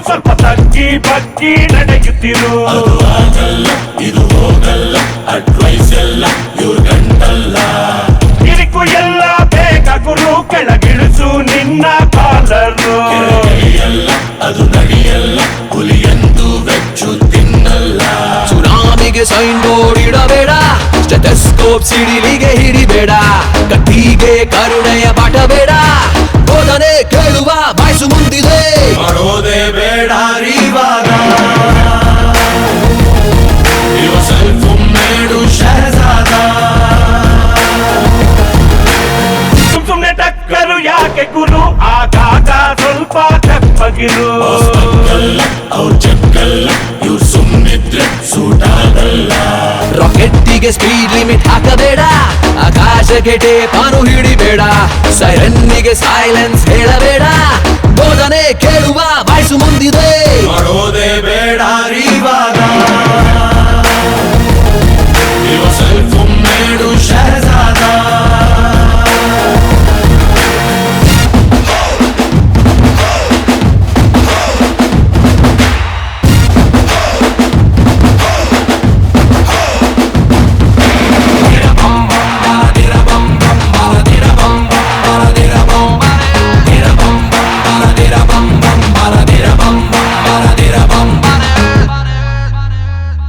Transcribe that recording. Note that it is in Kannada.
ಸ್ವಲ್ಪ ತಗ್ಗಿ ಬಗ್ಗಿ ನಡೆಯುತ್ತಿರು. ಇದು ಹೋಗಲ್ಲ ಅಡ್ವೈಸ್ ಎಲ್ಲ ಇವ್ರ ಗಂಟಲ್ಲ. ಕಿರಿಕು ಎಲ್ಲ ಬೇಗ ಗುರು ಕೆಳಗಿಳಿಸು ನಿನ್ನ ಕಾಲರು. ಅದು ನಡೆಯಲ್ಲ ಹುಲಿಯಂದು ವೆಚ್ಚು ತಿನ್ನಲ್ಲ. ಸುನಾಮಿಗೆ ಸೈನ್ ಬೋರ್ಡ್ ಇಡಬೇಡ, ಸ್ಟೆಥೋಸ್ಕೋಪ್ ಸಿಡಿಲಿಗೆ ಹಿಡಿಬೇಡ, ಕತ್ತಿಗೆ ಕರುಣೆಯ ಪಾಠ ಬೇಡ, ಬೋಧನೆ ಕೇಳುವ ಬಾಯ್ಸು ಮುಂದಿದೆ. ಮಾಡೋದೇ ಬೇಡ ಇವಾಗ ಇವ ಸ್ವಲ್ಪ ಮೇಡು ಶಹಜಾದ. ಸುಮ್ನೆ ಟಕ್ಕರು ಯಾಕೆ ಗುರು, ಆಗಾಗ ಸ್ವಲ್ಪ ತಪ್ಪಗಿರು. ಅವ್ರ ಜಗ್ಗಲ್ಲ ಇವ್ರು ಸುಮ್ಮನಿದ್ರೆ ಸೂಟ್ ಆಗಲ್ಲ. ರಾಕೆಟ್ಟಿಗೆ ಸ್ಪೀಡ್ ಲಿಮಿಟ್ ಹಾಕಬೇಡ, ಆಕಾಶಕ್ಕೆ ಟೇಪಾನು ಹಿಡಿಬೇಡ, ಸೈರನ್ನಿಗೆ ಸೈಲೆನ್ಸ್ ಹೇಳಬೇಡ.